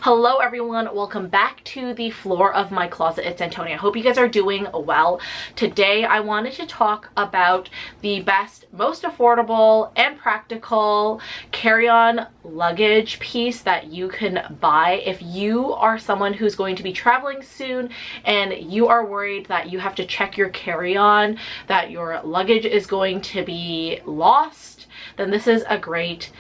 Hello everyone, welcome back to the floor of my closet. It's Antonia. I hope you guys are doing well. Today I wanted to talk about the best, most affordable and practical carry-on luggage piece that you can buy if you are someone who's going to be traveling soon and you are worried that you have to check your carry-on, that your luggage is going to be lost. Then this is a great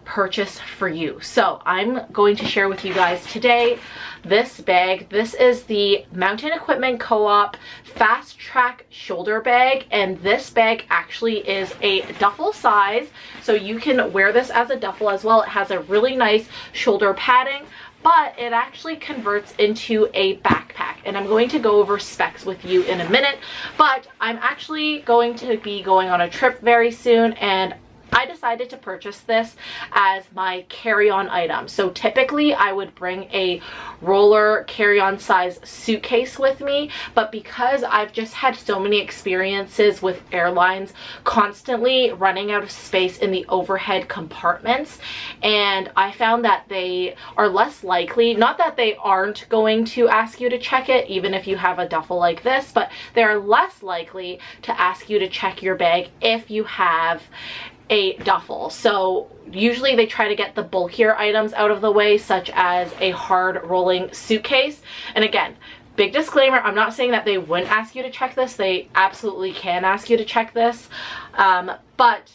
purchase for you. So I'm going to share with you guys today this bag. This is the Mountain Equipment Co-op Fast Track shoulder bag, and this bag actually is a duffel size, so you can wear this as a duffel as well. It has a really nice shoulder padding, but it actually converts into a backpack, and I'm going to go over specs with you in a minute. But I'm actually going to be going on a trip very soon, and I decided to purchase this as my carry-on item. So typically I would bring a roller carry-on size suitcase with me, but because I've just had so many experiences with airlines constantly running out of space in the overhead compartments, and I found that they are less likely, not that they aren't going to ask you to check it even if you have a duffel like this, but they're less likely to ask you to check your bag if you have a duffel. So usually they try to get the bulkier items out of the way, such as a hard rolling suitcase. And again, big disclaimer, I'm not saying that they wouldn't ask you to check this. They absolutely can ask you to check this, but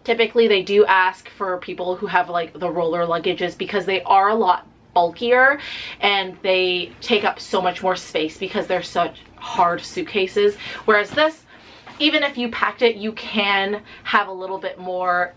typically they do ask for people who have like the roller luggages, because they are a lot bulkier and they take up so much more space because they're such hard suitcases. Whereas this, even if you packed it, you can have a little bit more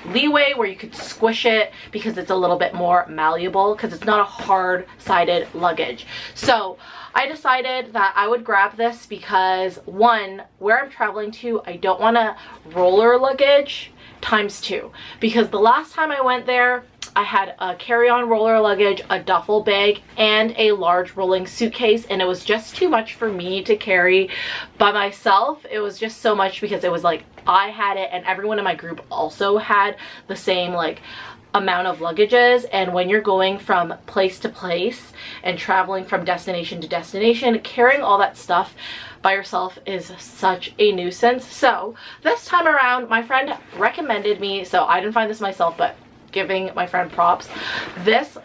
leeway where you could squish it because it's a little bit more malleable, because it's not a hard-sided luggage. So I decided that I would grab this because, one, where I'm traveling to, I don't want a roller luggage times two, because the last time I went there, I had a carry-on roller luggage, a duffel bag, and a large rolling suitcase, and it was just too much for me to carry by myself. It was just so much because it was like I had it and everyone in my group also had the same like amount of luggages, and when you're going from place to place and traveling from destination to destination, carrying all that stuff by yourself is such a nuisance. So this time around, my friend recommended me, so I didn't find this myself, but giving my friend props, this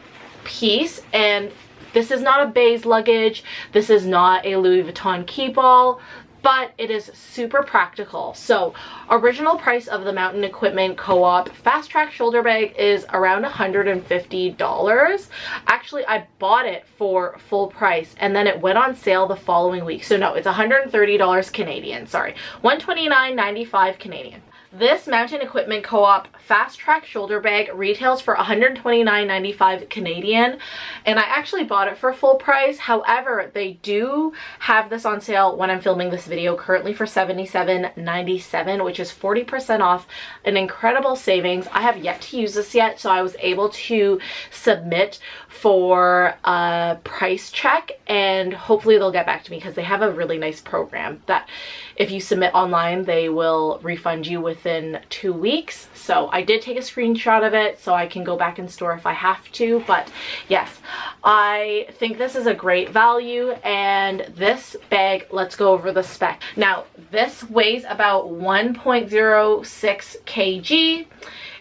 piece. And this is not a Baze luggage, this is not a Louis Vuitton keep-all, but it is super practical. So original price of the Mountain Equipment Co-op Fast Track shoulder bag is around $150. Actually, I bought it for full price and then it went on sale the following week. So no, it's $130 Canadian, sorry, $129.95 Canadian. This Mountain Equipment Co-op Fast Track shoulder bag retails for $129.95 Canadian, and I actually bought it for full price. However, they do have this on sale when I'm filming this video currently for $77.97, which is 40% off, an incredible savings. I have yet to use this yet, so I was able to submit for a price check, and hopefully they'll get back to me because they have a really nice program that if you submit online, they will refund you within 2 weeks. So I did take a screenshot of it so I can go back in store if I have to. But yes, I think this is a great value. And this bag, let's go over the spec. Now, this weighs about 1.06 kg.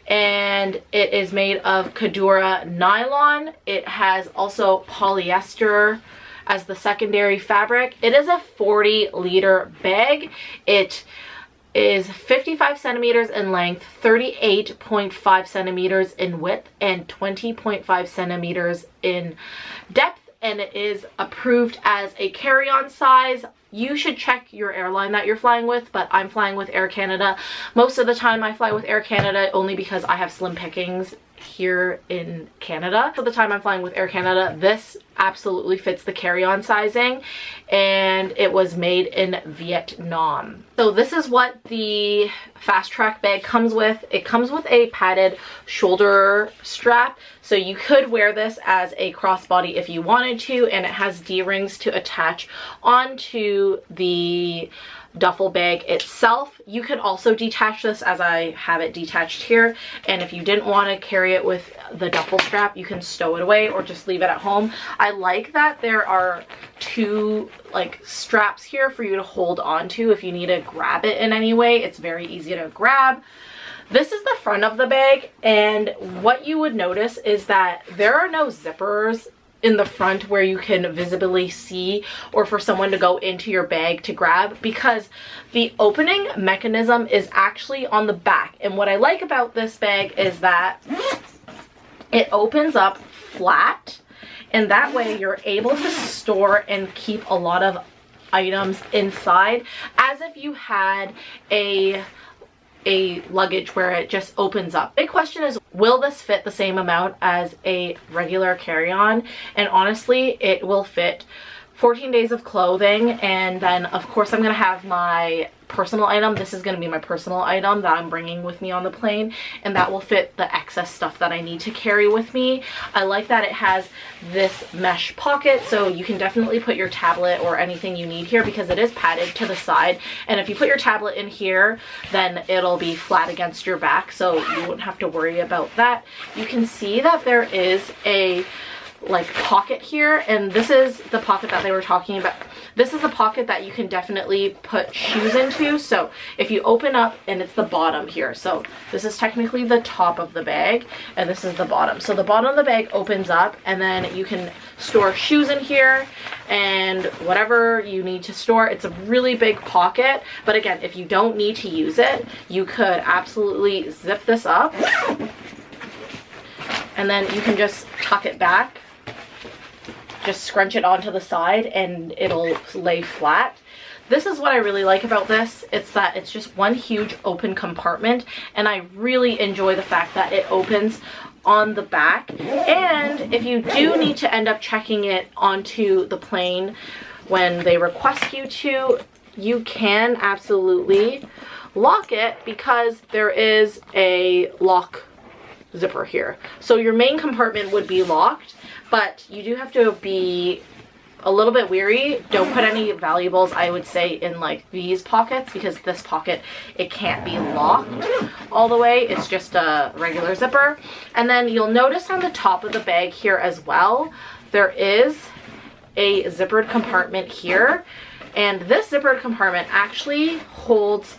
And it is made of Kadura nylon. It has also polyester as the secondary fabric. It is a 40-liter bag. It is 55 centimeters in length, 38.5 centimeters in width, and 20.5 centimeters in depth, and it is approved as a carry-on size. You should check your airline that you're flying with, but I'm flying with Air Canada. Most of the time I fly with Air Canada only because I have slim pickings here in Canada. So the time I'm flying with Air Canada, this absolutely fits the carry-on sizing, and it was made in Vietnam. So this is what the Fast Track bag comes with. It comes with a padded shoulder strap, so you could wear this as a crossbody if you wanted to, and it has D-rings to attach onto the duffel bag itself. You could also detach this as I have it detached here, and if you didn't want to carry it with the duffel strap, you can stow it away or just leave it at home. I like that there are two like straps here for you to hold on to if you need to grab it in any way. It's very easy to grab. This is the front of the bag, and what you would notice is that there are no zippers in the front where you can visibly see, or for someone to go into your bag to grab, because the opening mechanism is actually on the back. And what I like about this bag is that it opens up flat, and that way you're able to store and keep a lot of items inside, as if you had a luggage where it just opens up. Big question is, will this fit the same amount as a regular carry-on? And honestly, it will fit 14 days of clothing, and then of course I'm gonna have my personal item. This is gonna be my personal item that I'm bringing with me on the plane, and that will fit the excess stuff that I need to carry with me. I like that it has this mesh pocket, so you can definitely put your tablet or anything you need here, because it is padded to the side, and if you put your tablet in here, then it'll be flat against your back, so you won't have to worry about that. You can see that there is a like pocket here, and this is the pocket that they were talking about. This is a pocket that you can definitely put shoes into. So if you open up, and it's the bottom here, so this is technically the top of the bag, and this is the bottom. So the bottom of the bag opens up, and then you can store shoes in here and whatever you need to store. It's a really big pocket, but again, if you don't need to use it, you could absolutely zip this up, and then you can just tuck it back. Just scrunch it onto the side and it'll lay flat. This is what I really like about this. It's that it's just one huge open compartment, and I really enjoy the fact that it opens on the back. And if you do need to end up checking it onto the plane when they request you to, you can absolutely lock it, because there is a lock zipper here. So your main compartment would be locked, but you do have to be a little bit wary. Don't put any valuables, I would say, in like these pockets, because this pocket, it can't be locked all the way. It's just a regular zipper. And then you'll notice on the top of the bag here as well, there is a zippered compartment here, and this zippered compartment actually holds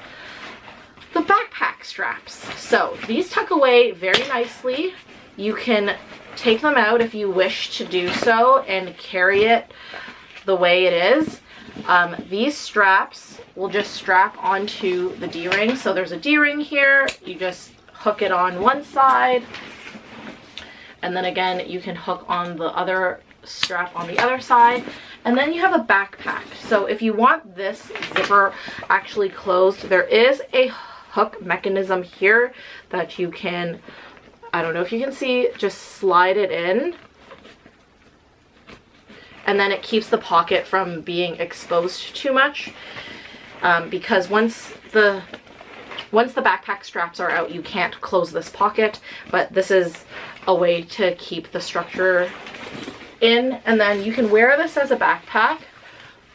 the backpack straps. So these tuck away very nicely. You can take them out if you wish to do so and carry it the way it is. These straps will just strap onto the D-ring. So there's a D-ring here. You just hook it on one side, and then again you can hook on the other strap on the other side, and then you have a backpack. So if you want this zipper actually closed, there is a hook mechanism here that you can, I don't know if you can see, just slide it in, and then it keeps the pocket from being exposed too much, because once the backpack straps are out, you can't close this pocket, but this is a way to keep the structure in. And then you can wear this as a backpack.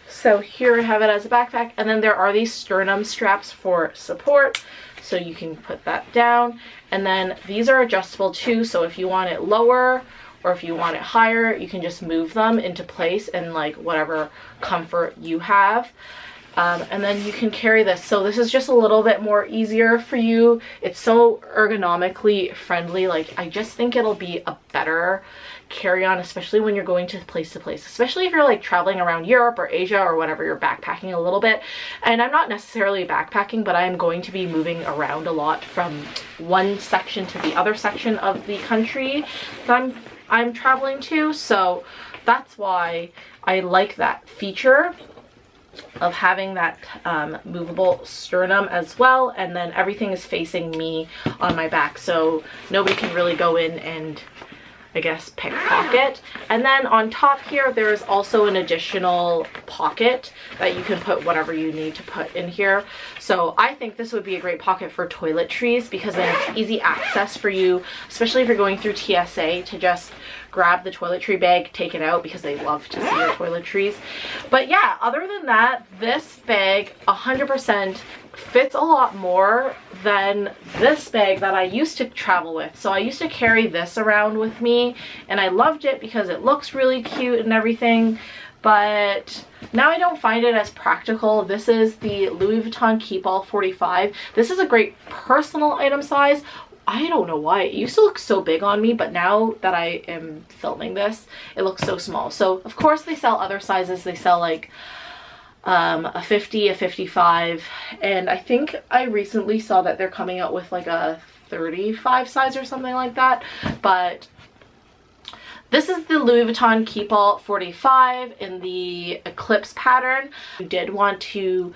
So here I have it as a backpack, and then there are these sternum straps for support, so you can put that down. And then these are adjustable too, so if you want it lower or if you want it higher, you can just move them into place in like whatever comfort you have. And then you can carry this. So this is just a little bit more easier for you. It's so ergonomically friendly. Like, I just think it'll be a better carry-on, especially when you're going to place, especially if you're like traveling around Europe or Asia or whatever, you're backpacking a little bit. And I'm not necessarily backpacking, but I am going to be moving around a lot from one section to the other section of the country that I'm traveling to. So that's why I like that feature of having that movable sternum as well. And then everything is facing me on my back, so nobody can really go in and I guess, pickpocket. And then on top here, there's also an additional pocket that you can put whatever you need to put in here. So I think this would be a great pocket for toiletries because then it's easy access for you, especially if you're going through TSA, to just grab the toiletry bag, take it out, because they love to see your toiletries. But yeah, other than that, this bag 100% fits a lot more than this bag that I used to travel with. So I used to carry this around with me and I loved it because it looks really cute and everything, but now I don't find it as practical. This is the Louis Vuitton Keepall 45. This is a great personal item size. I don't know why. It used to look so big on me, but now that I am filming this, it looks so small. So of course they sell other sizes. They sell like a 50, a 55, and I think I recently saw that they're coming out with like a 35 size or something like that. But this is the Louis Vuitton Keepall 45 in the Eclipse pattern. If you did want to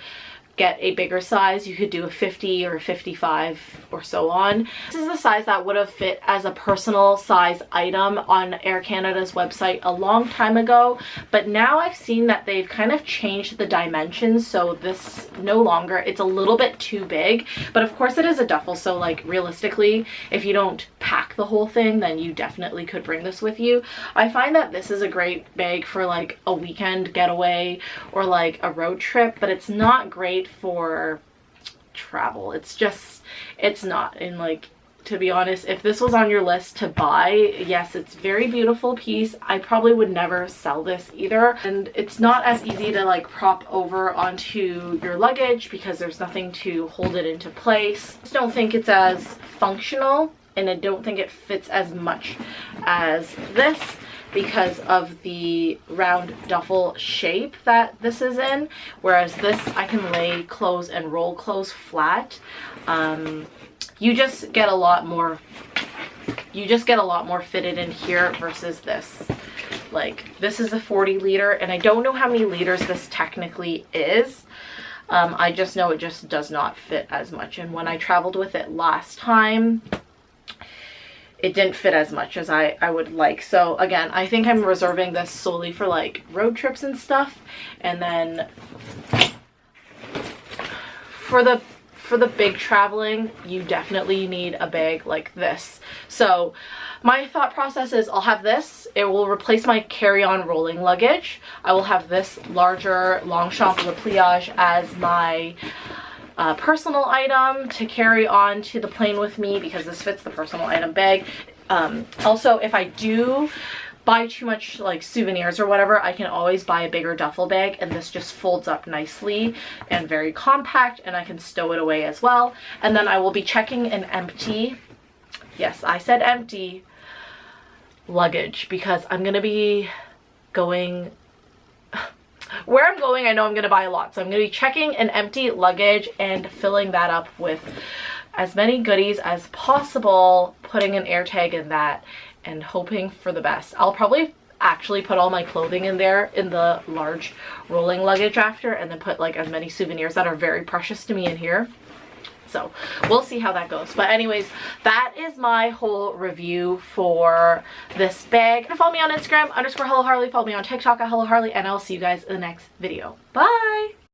get a bigger size, you could do a 50 or a 55 or so on. This is the size that would have fit as a personal size item on Air Canada's website a long time ago, but now I've seen that they've kind of changed the dimensions, so this no longer, it's a little bit too big, but of course it is a duffel, so like realistically, if you don't pack the whole thing, then you definitely could bring this with you. I find that this is a great bag for like a weekend getaway or like a road trip, but it's not great for travel. It's not. And like, to be honest, if this was on your list to buy, yes, it's a very beautiful piece. I probably would never sell this either, and it's not as easy to like prop over onto your luggage because there's nothing to hold it into place. I just don't think it's as functional, and I don't think it fits as much as this because of the round duffel shape that this is in, whereas this I can lay clothes and roll clothes flat. You just get a lot more fitted in here versus this. Like, this is a 40 liter, and I don't know how many liters this technically is. I just know it just does not fit as much, and when I traveled with it last time, it didn't fit as much as I would like. So again, I think I'm reserving this solely for like road trips and stuff, and then for the big traveling, you definitely need a bag like this. So my thought process is I'll have this. It will replace my carry-on rolling luggage. I will have this larger Longchamp Le Pliage as my personal item to carry on to the plane with me because this fits the personal item bag. Also, if I do buy too much like souvenirs or whatever, I can always buy a bigger duffel bag, and this just folds up nicely and very compact, and I can stow it away as well. And then I will be checking an empty, yes, I said empty, luggage because I'm gonna be going where I'm going. I know I'm going to buy a lot, so I'm going to be checking an empty luggage and filling that up with as many goodies as possible, putting an air tag in that and hoping for the best. I'll probably actually put all my clothing in there in the large rolling luggage after, and then put like as many souvenirs that are very precious to me in here. So we'll see how that goes. But anyways, that is my whole review for this bag. Follow me on Instagram _HelloHarley. Follow me on TikTok at HelloHarley, and I'll see you guys in the next video. Bye!